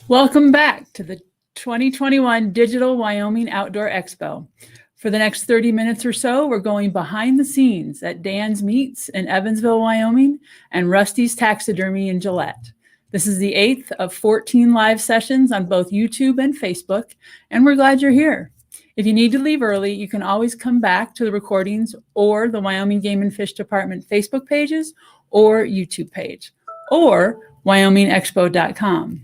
Welcome back to the 2021 Digital Wyoming Outdoor Expo. For the next 30 minutes or so, we're going behind the scenes at Dan's Meats in Evansville, Wyoming, and Rusty's Taxidermy in Gillette. This is the 8th of 14 live sessions on both YouTube and Facebook, and we're glad you're here. If you need to leave early, you can always come back to the recordings or the Wyoming Game and Fish Department Facebook pages or YouTube page, or wyomingexpo.com.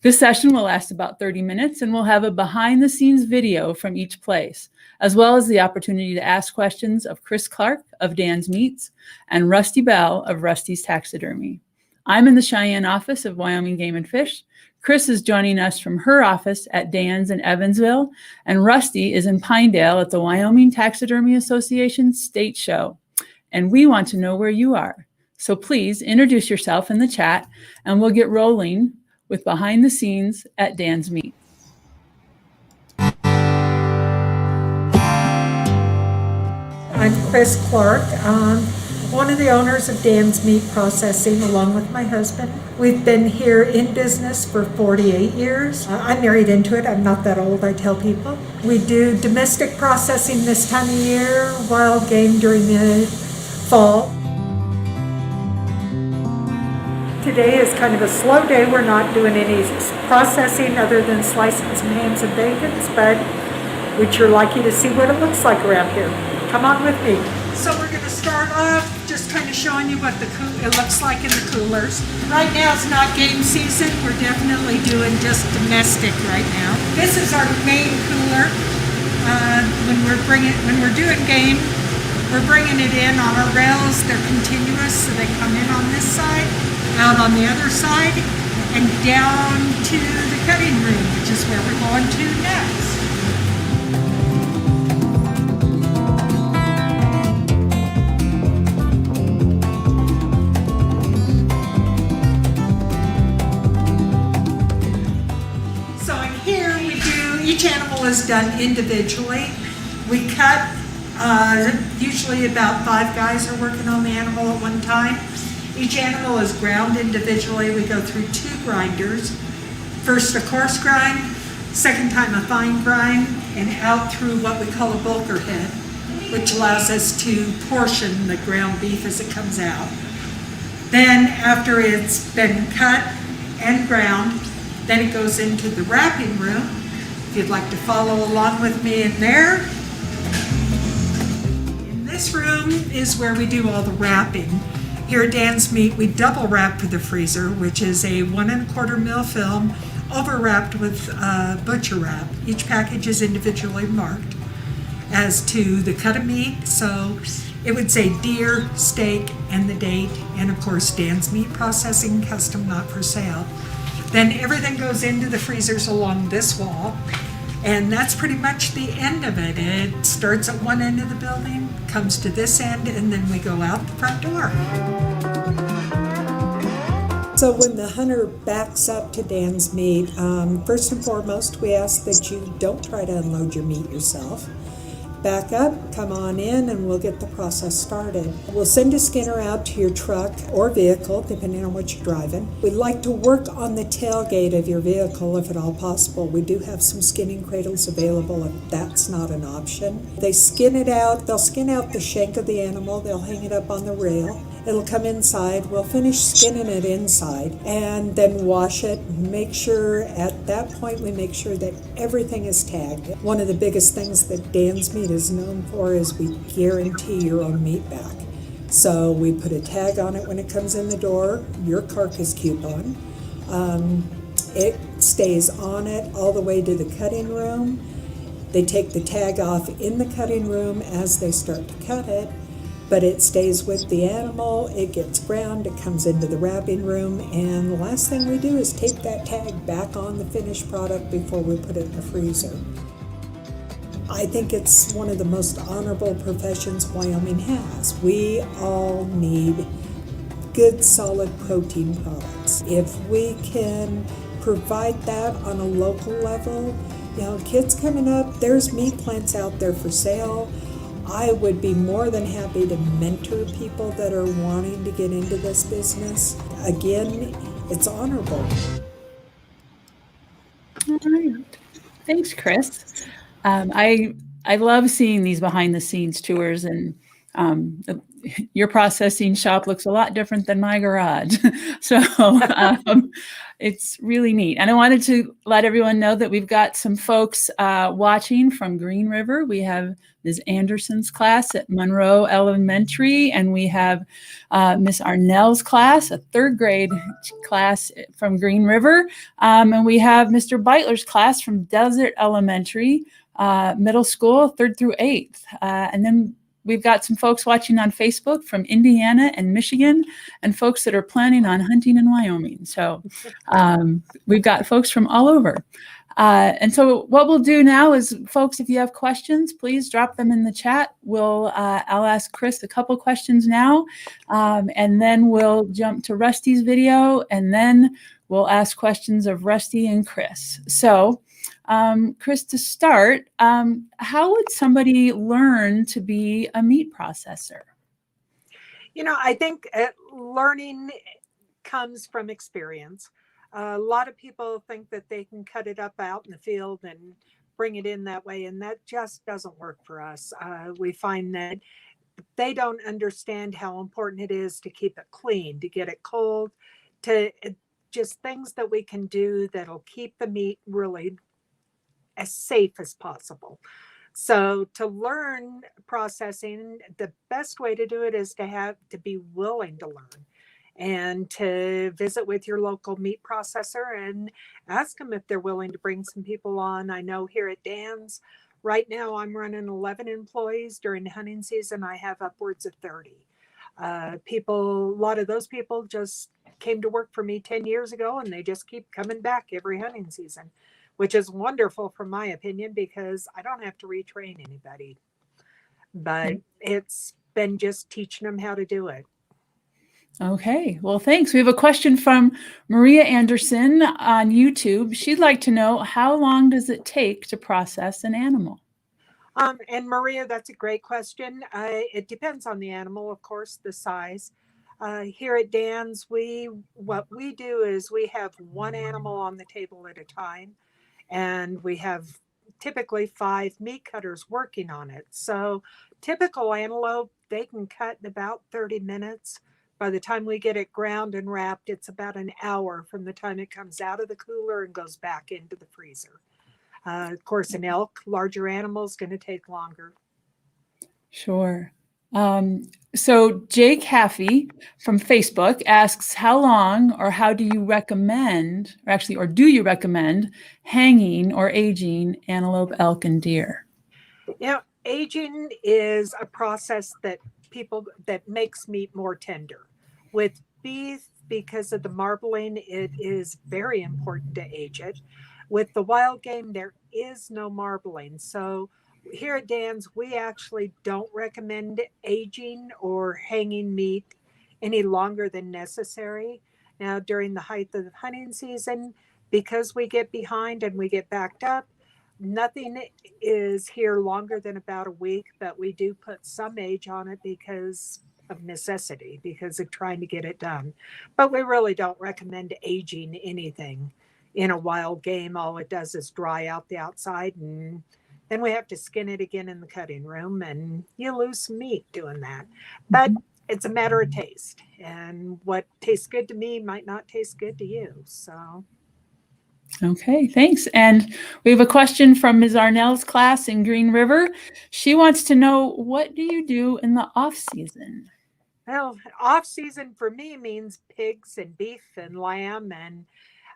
This session will last about 30 minutes, and we'll have a behind-the-scenes video from each place, as well as the opportunity to ask questions of Chris Clark of Dan's Meats and Rusty Bell of Rusty's Taxidermy. I'm in the Cheyenne office of Wyoming Game and Fish. Chris is joining us from her office at Dan's in Evansville, and Rusty is in Pinedale at the Wyoming Taxidermy Association State Show. And we want to know where you are. So please introduce yourself in the chat, and we'll get rolling with Behind the Scenes at Dan's Meat. I'm Chris Clark, one of the owners of Dan's Meat Processing, along with my husband. We've been here in business for 48 years. I'm married into it. I'm not that old, I tell people. We do domestic processing this time of year, wild game during the fall. Today is kind of a slow day. We're not doing any processing other than slicing some hams and bacons, but we'd sure like you to see what it looks like around here. Come on with me. So we're going to start off just kind of showing you what it looks like in the coolers. Right now it's not game season. We're definitely doing just domestic right now. This is our main cooler. When we're doing game, we're bringing it in on our rails. They're continuous, so they come in on this side, out on the other side, and down to the cutting room, which is where we're going to next. So in here each animal is done individually. We cut, usually about 5 guys are working on the animal at one time. Each animal is ground individually. We go through 2 grinders. First a coarse grind, second time a fine grind, and out through what we call a bulker head, which allows us to portion the ground beef as it comes out. Then after it's been cut and ground, then it goes into the wrapping room. If you'd like to follow along with me in there. In this room is where we do all the wrapping. Here at Dan's Meat, we double wrap for the freezer, which is a 1 1/4 mil film over wrapped with butcher wrap. Each package is individually marked as to the cut of meat. So it would say deer, steak, and the date, and of course Dan's Meat Processing, custom, not for sale. Then everything goes into the freezers along this wall. And that's pretty much the end of it. It starts at one end of the building, comes to this end, and then we go out the front door. So when the hunter backs up to Dan's Meat, first and foremost, we ask that you don't try to unload your meat yourself. Back up, come on in, and we'll get the process started. We'll send a skinner out to your truck or vehicle, depending on what you're driving. We'd like to work on the tailgate of your vehicle if at all possible. We do have some skinning cradles available if that's not an option. They skin it out. They'll skin out the shank of the animal. They'll hang it up on the rail. It'll come inside. We'll finish skinning it inside and then wash it. Make sure at that point we make sure that everything is tagged. One of the biggest things that Dan's Meat is known for is we guarantee your own meat back. So we put a tag on it when it comes in the door, your carcass coupon. It stays on it all the way to the cutting room. They take the tag off in the cutting room as they start to cut it. But it stays with the animal, it gets ground, it comes into the wrapping room, and the last thing we do is tape that tag back on the finished product before we put it in the freezer. I think it's one of the most honorable professions Wyoming has. We all need good, solid protein products. If we can provide that on a local level, kids coming up, there's meat plants out there for sale. I would be more than happy to mentor people that are wanting to get into this business. Again, it's honorable. All right. Thanks, Chris. I love seeing these behind the scenes tours, and your processing shop looks a lot different than my garage. So it's really neat. And I wanted to let everyone know that we've got some folks watching from Green River. We have Ms. Anderson's class at Monroe Elementary, and we have Miss Arnell's class, a third grade class from Green River. And we have Mr. Beitler's class from Desert Elementary Middle School, 3rd through 8th. And then we've got some folks watching on Facebook from Indiana and Michigan, and folks that are planning on hunting in Wyoming. So we've got folks from all over. And so what we'll do now is, folks, if you have questions, please drop them in the chat. I'll ask Chris a couple questions now, and then we'll jump to Rusty's video, and then we'll ask questions of Rusty and Chris. So Chris, to start, how would somebody learn to be a meat processor? I think learning comes from experience. A lot of people think that they can cut it up out in the field and bring it in that way, and that just doesn't work for us. We find that they don't understand how important it is to keep it clean, to get it cold, to just things that we can do that'll keep the meat really as safe as possible. So to learn processing, the best way to do it is to be willing to learn, and to visit with your local meat processor and ask them if they're willing to bring some people on. I know here at Dan's right now, I'm running 11 employees. During the hunting season, I have upwards of 30. A lot of those people just came to work for me 10 years ago, and they just keep coming back every hunting season, which is wonderful from my opinion, because I don't have to retrain anybody. But it's been just teaching them how to do it. Okay, well, thanks. We have a question from Maria Anderson on YouTube. She'd like to know, how long does it take to process an animal? And Maria, that's a great question. It depends on the animal, of course, the size. Here at Dan's, what we do is we have one animal on the table at a time, and we have typically 5 meat cutters working on it. So typical antelope, they can cut in about 30 minutes. By the time we get it ground and wrapped, it's about an hour from the time it comes out of the cooler and goes back into the freezer. Of course, an elk, larger animal, is going to take longer. Sure. So Jake Haffey from Facebook asks, how long or how do you recommend, or do you recommend hanging or aging antelope, elk, and deer? Aging is a process that makes meat more tender. With beef, because of the marbling, it is very important to age it. With the wild game, there is no marbling. So here at Dan's, we actually don't recommend aging or hanging meat any longer than necessary. Now, during the height of the hunting season, because we get behind and we get backed up, nothing is here longer than about a week, but we do put some age on it because of necessity, because of trying to get it done. But we really don't recommend aging anything in a wild game. All it does is dry out the outside, and then we have to skin it again in the cutting room, and you lose some meat doing that. But it's a matter of taste, and what tastes good to me might not taste good to you. So okay, thanks. And we have a question from Ms. Arnell's class in Green River. She wants to know, what do you do in the off season? Well, off season for me means pigs and beef and lamb and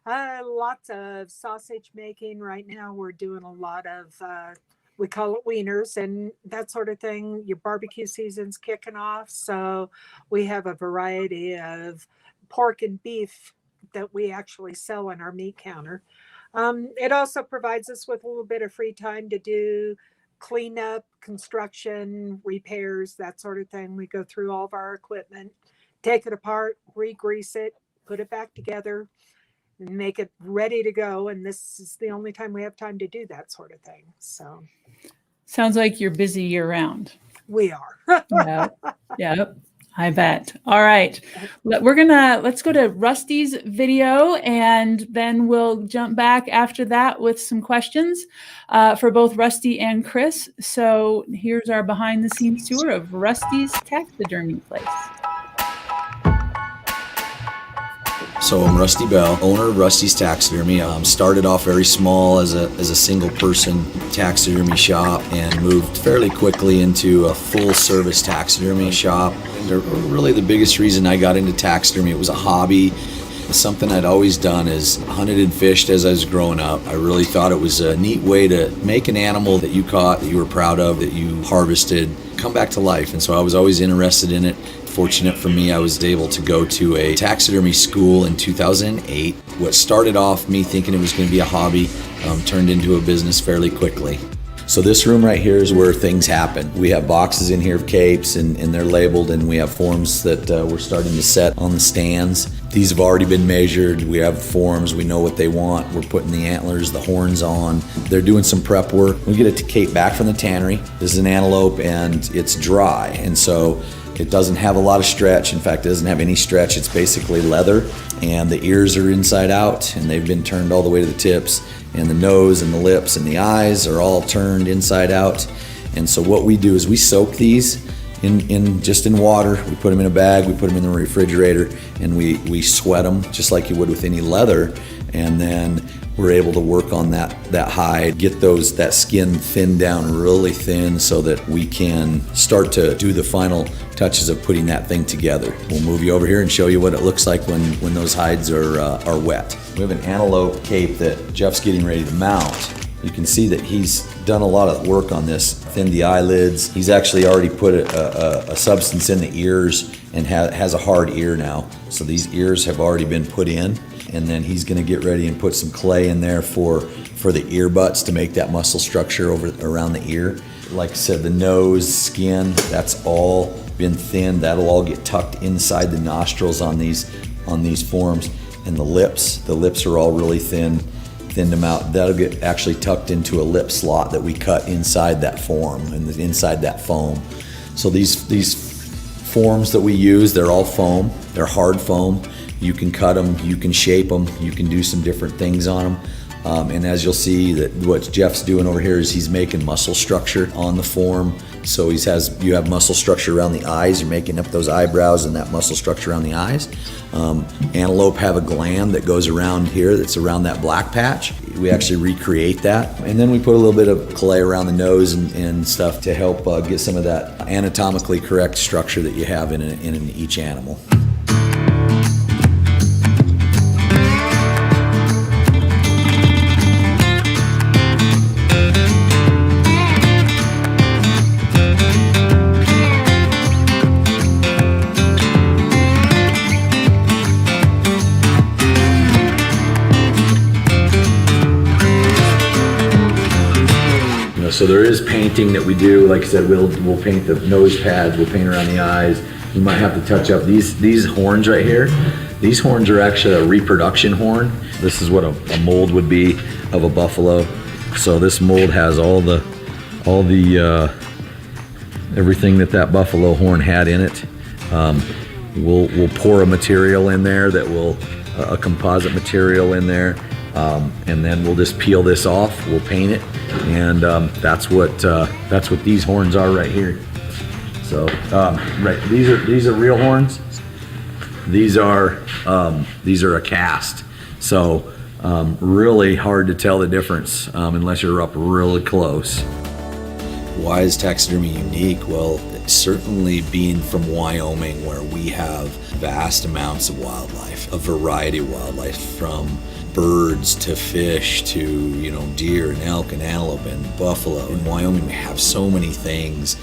lots of sausage making. Right now we're doing a lot of, we call it wieners and that sort of thing. Your barbecue season's kicking off. So we have a variety of pork and beef that we actually sell on our meat counter. It also provides us with a little bit of free time to do cleanup, construction, repairs, that sort of thing. We go through all of our equipment, take it apart, re-grease it, put it back together, and make it ready to go. And this is the only time we have time to do that sort of thing. So sounds like you're busy year round. We are. Yeah. I bet. All right. Let's go to Rusty's video, and then we'll jump back after that with some questions for both Rusty and Chris. So here's our behind the scenes tour of Rusty's taxidermy place. So I'm Rusty Bell, owner of Rusty's Taxidermy. Started off very small as a single person taxidermy shop and moved fairly quickly into a full service taxidermy shop. Really the biggest reason I got into taxidermy, it was a hobby. Something I'd always done is hunted and fished as I was growing up. I really thought it was a neat way to make an animal that you caught, that you were proud of, that you harvested, come back to life. And so I was always interested in it. Fortunate for me, I was able to go to a taxidermy school in 2008. What started off me thinking it was going to be a hobby turned into a business fairly quickly. So this room right here is where things happen. We have boxes in here of capes and they're labeled, and we have forms that we're starting to set on the stands. These have already been measured. We have forms, we know what they want. We're putting the antlers, the horns on. They're doing some prep work. We get a cape back from the tannery. This is an antelope and it's dry, and so it doesn't have a lot of stretch. In fact, it doesn't have any stretch. It's basically leather, and the ears are inside out, and they've been turned all the way to the tips, and the nose and the lips and the eyes are all turned inside out. And so what we do is we soak these in water. We put them in a bag, we put them in the refrigerator, and we sweat them just like you would with any leather. And then we're able to work on that hide, get that skin thinned down really thin so that we can start to do the final touches of putting that thing together. We'll move you over here and show you what it looks like when those hides are wet. We have an antelope cape that Jeff's getting ready to mount. You can see that he's done a lot of work on this, thinned the eyelids. He's actually already put a substance in the ears and has a hard ear now. So these ears have already been put in, and then he's gonna get ready and put some clay in there for the ear butts to make that muscle structure around the ear. Like I said, the nose, skin, that's all been thinned. That'll all get tucked inside the nostrils on these forms. And the lips are all really thinned them out. That'll get actually tucked into a lip slot that we cut inside that form and inside that foam. So these forms that we use, they're all foam. They're hard foam. You can cut them, you can shape them, you can do some different things on them. And as you'll see, that what Jeff's doing over here is he's making muscle structure on the form. So you have muscle structure around the eyes. You're making up those eyebrows and that muscle structure around the eyes. Antelope have a gland that goes around here that's around that black patch. We actually recreate that. And then we put a little bit of clay around the nose and stuff to help get some of that anatomically correct structure that you have in each animal. So there is painting that we do. Like I said, we'll paint the nose pads, we'll paint around the eyes. We might have to touch up these horns right here. These horns are actually a reproduction horn. This is what a mold would be of a buffalo. So this mold has all the everything that buffalo horn had in it. We'll pour a material in there that will a composite material in there. And then we'll just peel this off, we'll paint it, and that's what these horns are right here. So right, these are real horns. These are a cast. So really hard to tell the difference unless you're up really close. Why is taxidermy unique? Well, certainly being from Wyoming, where we have vast amounts of wildlife, a variety of wildlife, from birds to fish to deer and elk and antelope and buffalo. In Wyoming we have so many things.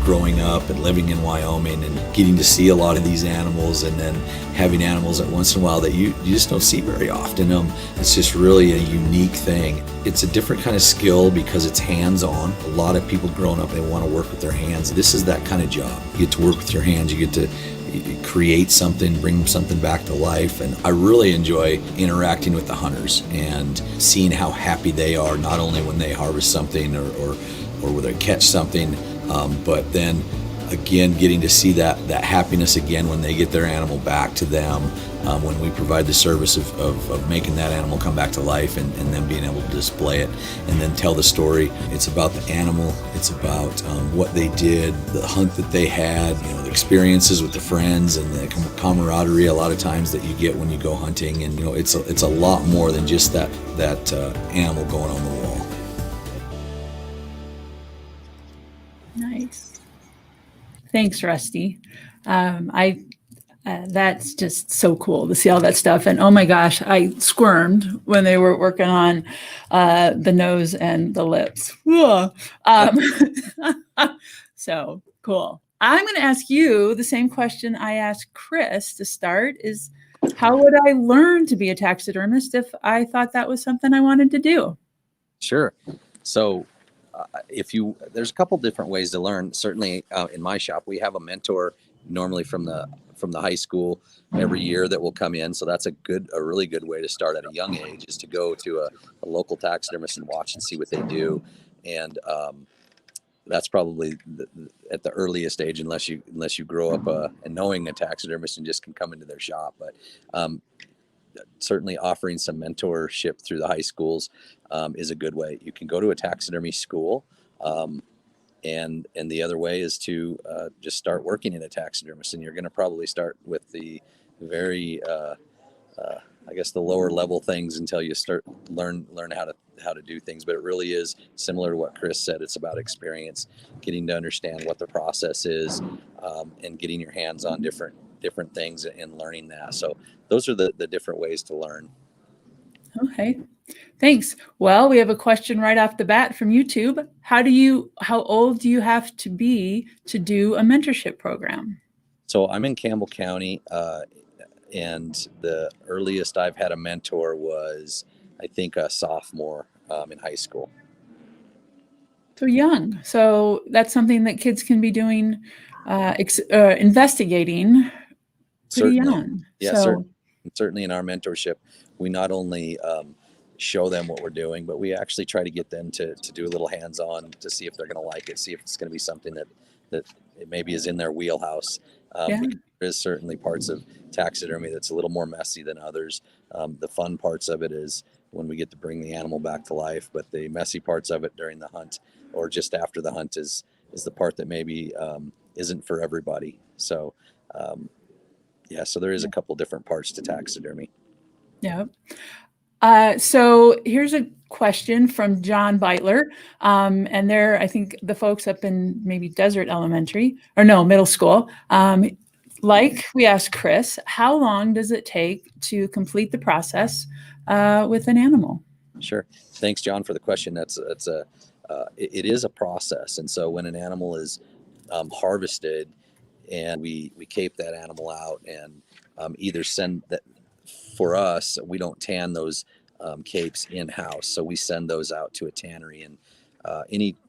Growing up and living in Wyoming and getting to see a lot of these animals, and then having animals that once in a while that you just don't see very often. It's just really a unique thing. It's a different kind of skill because it's hands-on. A lot of people growing up, they want to work with their hands. This is that kind of job. You get to work with your hands, you get to create something, bring something back to life. And I really enjoy interacting with the hunters and seeing how happy they are, not only when they harvest something or when they catch something, but then again, getting to see that happiness again when they get their animal back to them, when we provide the service of making that animal come back to life and then being able to display it and then tell the story. It's about the animal. It's about what they did, the hunt that they had, the experiences with the friends and the camaraderie a lot of times that you get when you go hunting. And it's a lot more than just that animal going on the wall. Nice. Thanks, Rusty. That's just so cool to see all that stuff. And oh my gosh, I squirmed when they were working on the nose and the lips. So cool. I'm going to ask you the same question I asked Chris to start is, how would I learn to be a taxidermist if I thought that was something I wanted to do? Sure. So there's a couple different ways to learn. Certainly in my shop, we have a mentor normally from the high school every year that will come in. So that's a really good way to start at a young age, is to go to a local taxidermist and watch and see what they do. And that's probably at the earliest age, unless you grow up and knowing a taxidermist and just can come into their shop. But certainly offering some mentorship through the high schools is a good way. You can go to a taxidermy school, and the other way is to just start working in a taxidermist. And you're going to probably start with the very I guess the lower level things until you start learn how to do things. But it really is similar to what Chris said. It's about experience, getting to understand what the process is, and getting your hands on different things and learning that. So those are the different ways to learn. Okay, thanks. Well, we have a question right off the bat from YouTube. How old do you have to be to do a mentorship program? So I'm in Campbell County, and the earliest I've had a mentor was, I think, a sophomore in high school. So young. So that's something that kids can be doing, investigating pretty young. Yeah, certainly in our mentorship, we not only show them what we're doing, but we actually try to get them to do a little hands-on to see if they're going to like it, see if it's going to be something that it maybe is in their wheelhouse. Because there is certainly parts of taxidermy that's a little more messy than others. The fun parts of it is when we get to bring the animal back to life, but the messy parts of it during the hunt or just after the hunt is the part that maybe isn't for everybody. So so there is a couple different parts to taxidermy. Yeah. So here's a question from John Beitler. And I think the folks up in maybe Desert Elementary, or no, middle school. Like we asked Chris, how long does it take to complete the process with an animal? Sure. Thanks, John, for the question. It is a process. And so when an animal is harvested and we cape that animal out and either send that, for us, we don't tan those capes in-house. So we send those out to a tannery, and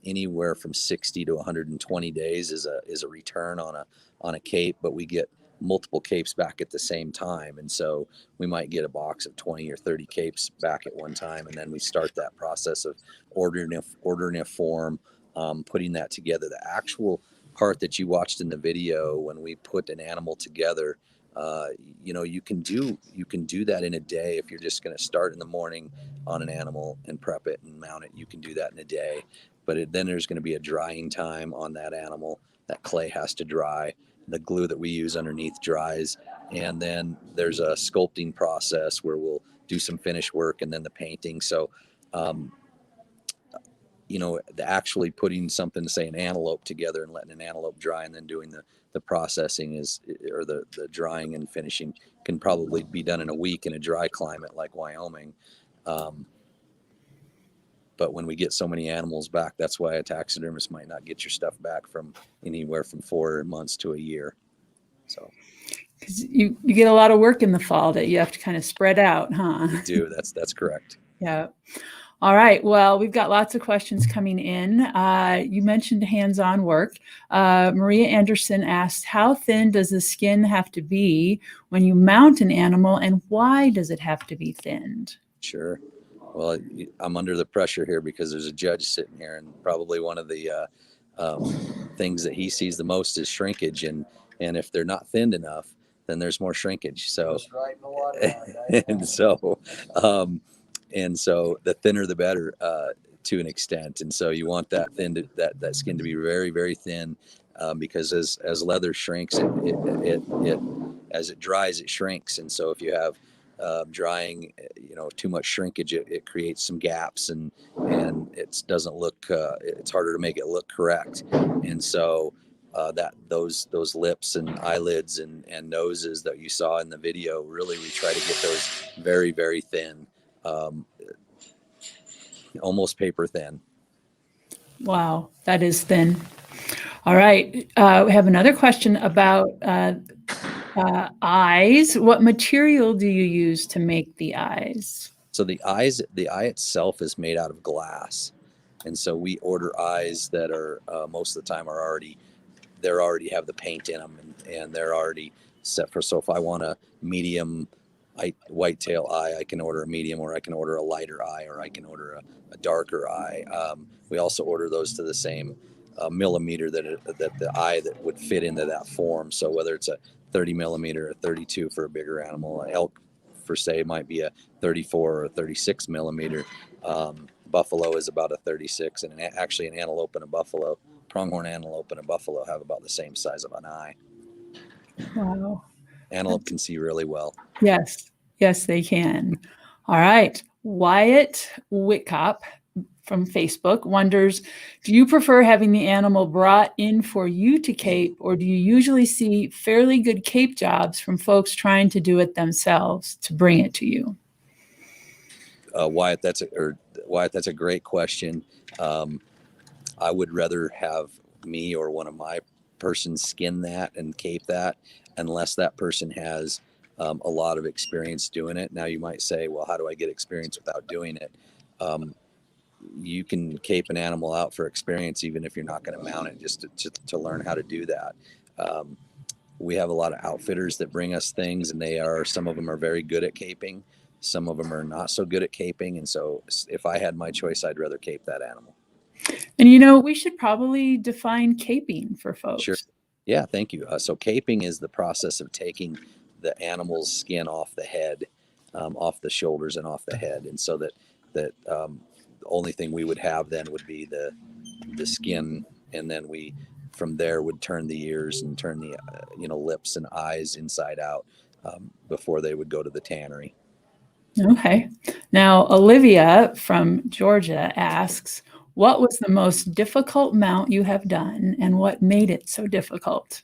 anywhere from 60 to 120 days is a return on a cape, but we get multiple capes back at the same time. And so we might get a box of 20 or 30 capes back at one time. And then we start that process of ordering a form, putting that together. The actual part that you watched in the video, when we put an animal together, you can do that in a day. If you're just going to start in the morning on an animal and prep it and mount it, you can do that in a day. But then there's going to be a drying time on that animal. That clay has to dry. The glue that we use underneath dries. And then there's a sculpting process where we'll do some finish work and then the painting. So, actually putting something, say an antelope together and letting an antelope dry and then doing the processing or the drying and finishing can probably be done in a week in a dry climate like Wyoming. But when we get so many animals back, that's why a taxidermist might not get your stuff back from anywhere from 4 months to a year. So, because you get a lot of work in the fall that you have to kind of spread out, huh? We do. That's correct. Yeah. All right. Well, we've got lots of questions coming in. You mentioned hands-on work. Maria Anderson asked, how thin does the skin have to be when you mount an animal, and why does it have to be thinned? Sure. Well, I'm under the pressure here because there's a judge sitting here, and probably one of the things that he sees the most is shrinkage, and if they're not thinned enough, then there's more shrinkage. So, and so, and so the thinner the better, to an extent. And so you want that that skin to be very, very thin, because as leather shrinks, it as it dries, it shrinks. And so if you have drying, too much shrinkage, it creates some gaps, and it doesn't look. It's harder to make it look correct. And so that those lips and eyelids and noses that you saw in the video, really we try to get those very, very thin, almost paper thin. Wow, that is thin. All right. We have another question about eyes. What material do you use to make the eyes? So the eye itself is made out of glass. And so we order eyes that are most of the time already have the paint in them, and they're already set for. So if I want a medium whitetail eye, I can order a medium, or I can order a lighter eye, or I can order a darker eye. We also order those to the same millimeter that the eye that would fit into that form. So whether it's a 30 millimeter, a 32 for a bigger animal, an elk for say might be a 34 or a 36 millimeter. Buffalo is about a 36, and actually an antelope and a buffalo, pronghorn antelope and a buffalo, have about the same size of an eye. Wow. Antelope can see really well. Yes, they can. All right. Wyatt Whitcop from Facebook wonders, do you prefer having the animal brought in for you to cape, or do you usually see fairly good cape jobs from folks trying to do it themselves to bring it to you? Wyatt, that's a great question. I would rather have me or one of my persons skin that and cape that, unless that person has a lot of experience doing it. Now you might say, well, how do I get experience without doing it? You can cape an animal out for experience, even if you're not going to mount it, just to learn how to do that. We have a lot of outfitters that bring us things, and some of them are very good at caping. Some of them are not so good at caping. And so if I had my choice, I'd rather cape that animal. And we should probably define caping for folks. Sure. Yeah, thank you. So caping is the process of taking the animal's skin off the head, off the shoulders and off the head. And so that the only thing we would have then would be the skin. And then we, from there, would turn the ears and turn the, lips and eyes inside out before they would go to the tannery. Okay. Now, Olivia from Georgia asks, what was the most difficult mount you have done, and what made it so difficult?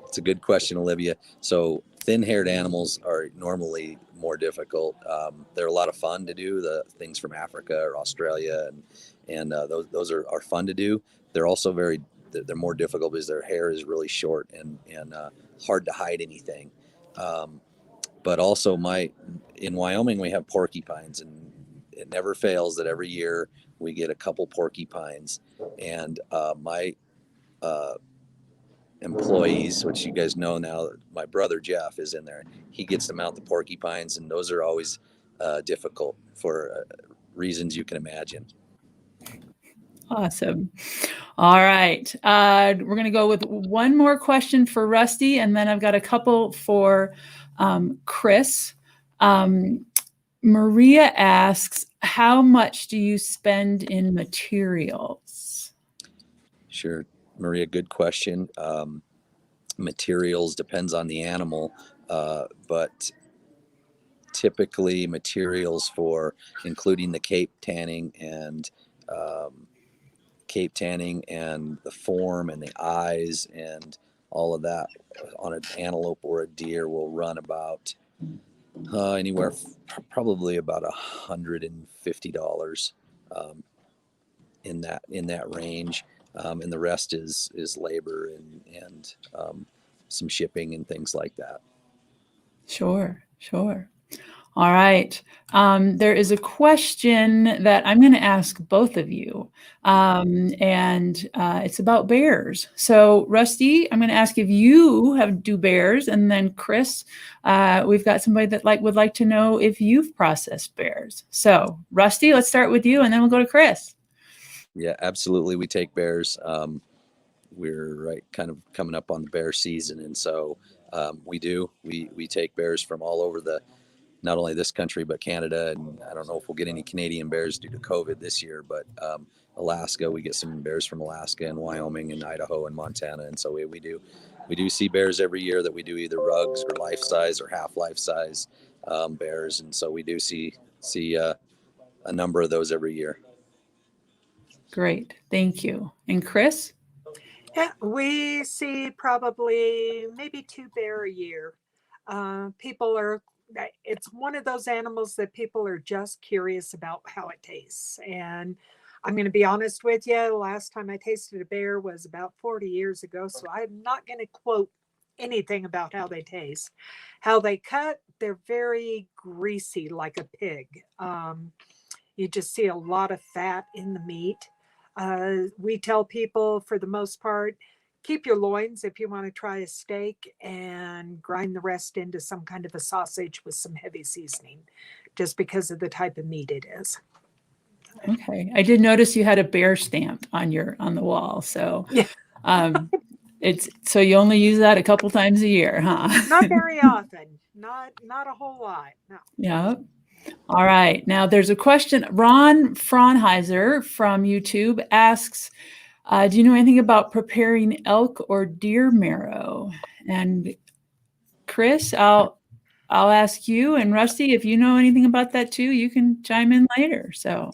It's a good question, Olivia. So thin-haired animals are normally more difficult. They're a lot of fun to do, the things from Africa or Australia, and those are fun to do. They're also they're more difficult because their hair is really short and hard to hide anything. But also in Wyoming, we have porcupines, and it never fails that every year we get a couple porcupines, and my employees, which you guys know now, my brother Jeff is in there. He gets to mount the porcupines, and those are always difficult for reasons you can imagine. Awesome. All right. We're going to go with one more question for Rusty, and then I've got a couple for Chris. Maria asks, how much do you spend in materials? Sure, Maria, good question. Materials depends on the animal, but typically materials for including the cape tanning and the form and the eyes and all of that on an antelope or a deer will run about anywhere probably about $150 in that range, and the rest is labor and some shipping and things like that. Sure. All right. There is a question that I'm going to ask both of you, and it's about bears. So, Rusty, I'm going to ask if you do bears, and then Chris, we've got somebody that would like to know if you've processed bears. So, Rusty, let's start with you, and then we'll go to Chris. Yeah, absolutely. We take bears. We're kind of coming up on the bear season, and so we take bears from all over not only this country but Canada, and I don't know if we'll get any Canadian bears due to COVID this year, but Alaska, we get some bears from Alaska and Wyoming and Idaho and Montana, and so we do see bears every year that we do either rugs or life size or half life size bears, and so we do see a number of those every year. Great. Thank you. And Chris? Yeah, we see probably maybe 2 bear a year. It's one of those animals that people are just curious about how it tastes. And I'm going to be honest with you, the last time I tasted a bear was about 40 years ago. So I'm not going to quote anything about how they taste. How they cut, they're very greasy like a pig. You just see a lot of fat in the meat. We tell people, for the most part, keep your loins if you want to try a steak, and grind the rest into some kind of a sausage with some heavy seasoning, just because of the type of meat it is. Okay. I did notice you had a bear stamp on the wall. So Yeah. So you only use that a couple times a year, huh? Not very often. Not a whole lot. No. Yeah. All right. Now there's a question. Ron Fraunheiser from YouTube asks, do you know anything about preparing elk or deer marrow? And Chris, I'll ask you, and Rusty, if you know anything about that too, you can chime in later. So,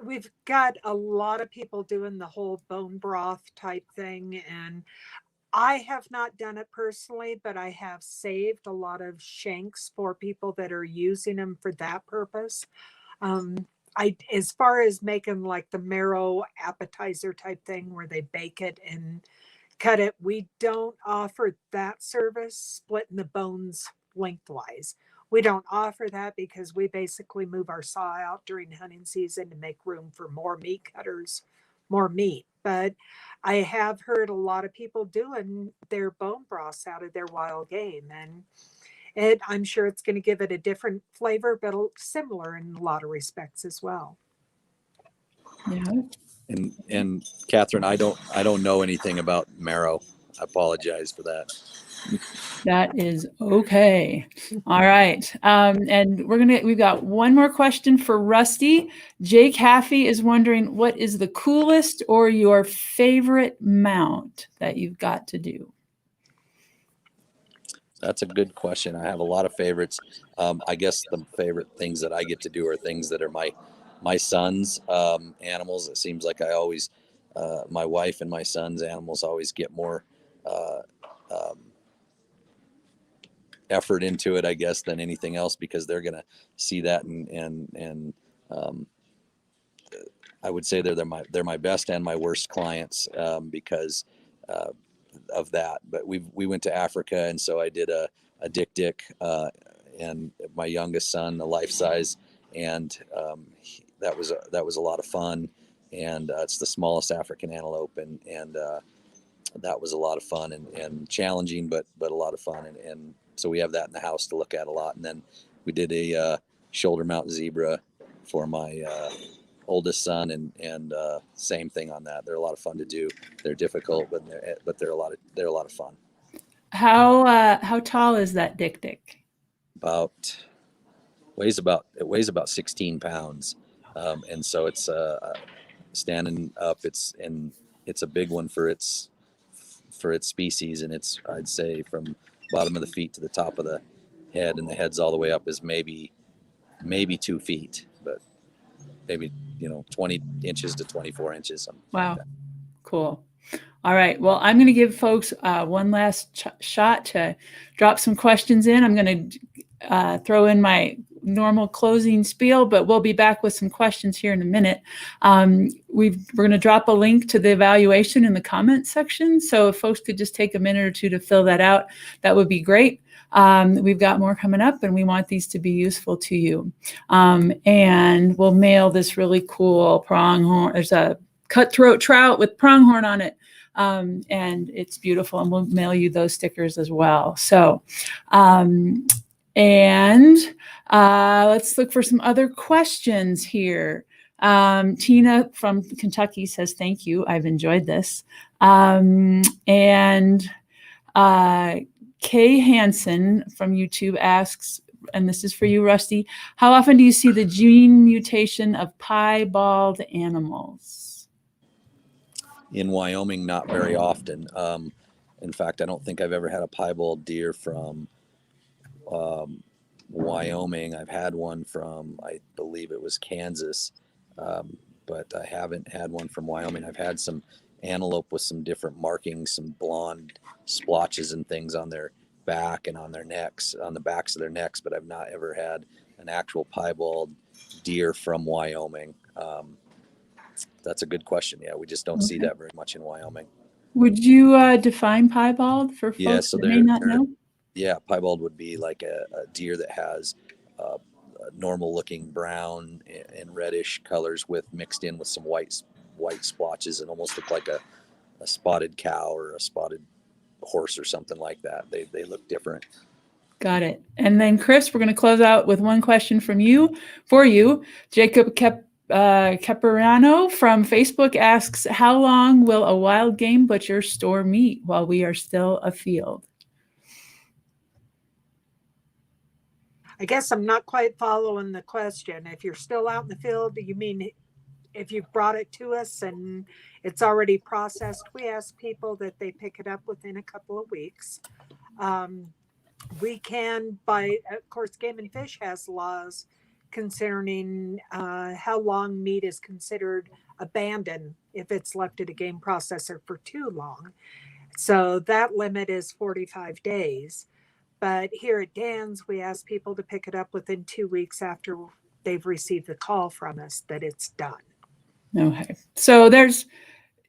we've got a lot of people doing the whole bone broth type thing, and I have not done it personally, but I have saved a lot of shanks for people that are using them for that purpose. As far as making like the marrow appetizer type thing where they bake it and cut it, we don't offer that service, splitting the bones lengthwise. We don't offer that because we basically move our saw out during hunting season to make room for more meat cutters, more meat. But I have heard a lot of people doing their bone broths out of their wild game, and I'm sure it's going to give it a different flavor, but similar in a lot of respects as well. yeah. And Kathryn, I don't know anything about marrow. I apologize for that. That is okay. All right. And we've got one more question for Rusty. Jake Haffey is wondering, what is the coolest or your favorite mount that you've got to do? That's a good question. I have a lot of favorites. I guess the favorite things that I get to do are things that are my son's animals. It seems like I always, my wife and my son's animals always get more effort into it, I guess, than anything else, because they're going to see that and I would say they're my best and my worst clients because of that. But we went to Africa, and so I did a Dick and my youngest son, a life size, and that was a lot of fun. And it's the smallest African antelope, and that was a lot of fun and challenging, but a lot of fun. And so we have that in the house to look at a lot. And then we did a shoulder mount zebra for my oldest son, and same thing on that. They're a lot of fun to do. They're difficult, but they're a lot of fun. How tall is that Dick? It weighs about 16 pounds, and so it's standing up. It's a big one for its species, and it's, I'd say, from bottom of the feet to the top of the head, and the head's all the way up is maybe 2 feet, but maybe 20 inches to 24 inches. Wow. Like that. Cool. All right. Well, I'm going to give folks one last shot to drop some questions in. I'm going to throw in my normal closing spiel, but we'll be back with some questions here in a minute. We're going to drop a link to the evaluation in the comments section. So if folks could just take a minute or two to fill that out, that would be great. We've got more coming up, and we want these to be useful to you. And we'll mail this really cool pronghorn. There's a cutthroat trout with pronghorn on it. And it's beautiful, and we'll mail you those stickers as well. So, let's look for some other questions here. Tina from Kentucky says, thank you. I've enjoyed this. And Kay Hansen from YouTube asks, and this is for you, Rusty, how often do you see the gene mutation of piebald animals? In Wyoming, not very often. In fact, I don't think I've ever had a piebald deer from Wyoming. I've had one from, I believe it was Kansas, but I haven't had one from Wyoming. I've had some antelope with some different markings, some blonde splotches and things on their back and on their necks, on the backs of their necks, but I've not ever had an actual piebald deer from Wyoming. That's a good question. Yeah, we just don't see that very much in Wyoming. Would you define piebald for folks so that may not know? Yeah, piebald would be like a deer that has a normal looking brown and reddish colors with mixed in with some white splotches and almost look like a spotted cow or a spotted horse or something like that. They look different. Got it. And then Chris, we're going to close out with one question from you for you. Jacob Caperano from Facebook asks, how long will a wild game butcher store meat while we are still afield? I guess I'm not quite following the question. If you're still out in the field, do you mean if you've brought it to us and it's already processed? We ask people that they pick it up within a couple of weeks. We can, of course, Game and Fish has laws concerning how long meat is considered abandoned if it's left at a game processor for too long. So that limit is 45 days. But here at Dan's, we ask people to pick it up within 2 weeks after they've received the call from us that it's done. Okay. So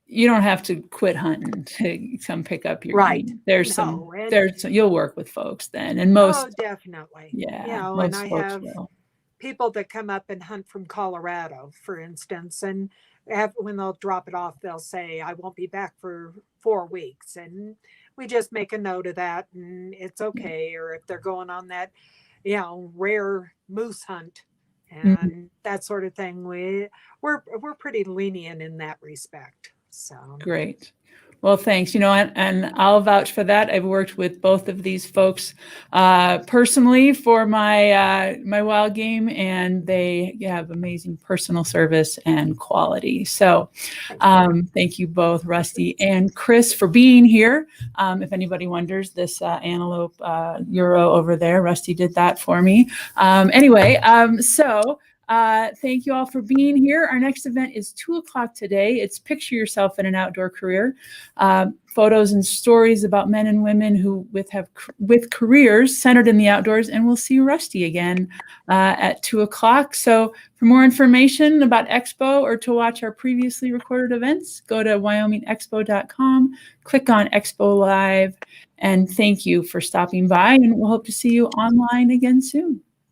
you don't have to quit hunting to come pick up your meat. You'll work with folks then. And most. Oh, definitely. Yeah. And I have people that come up and hunt from Colorado, for instance, and when they'll drop it off, they'll say, I won't be back for 4 weeks. And we just make a note of that and it's okay. Or if they're going on that, rare moose hunt and that sort of thing, we're pretty lenient in that respect. So great. Well, thanks. And I'll vouch for that. I've worked with both of these folks personally for my wild game, and they have amazing personal service and quality. So thank you both, Rusty and Chris, for being here. If anybody wonders, this antelope euro over there, Rusty did that for me. Thank you all for being here. Our next event is 2:00 today. It's Picture Yourself in an Outdoor Career. Photos and stories about men and women who with careers centered in the outdoors. And we'll see Rusty again at 2:00. So for more information about Expo or to watch our previously recorded events, go to wyomingexpo.com, click on Expo Live, and thank you for stopping by. And we'll hope to see you online again soon.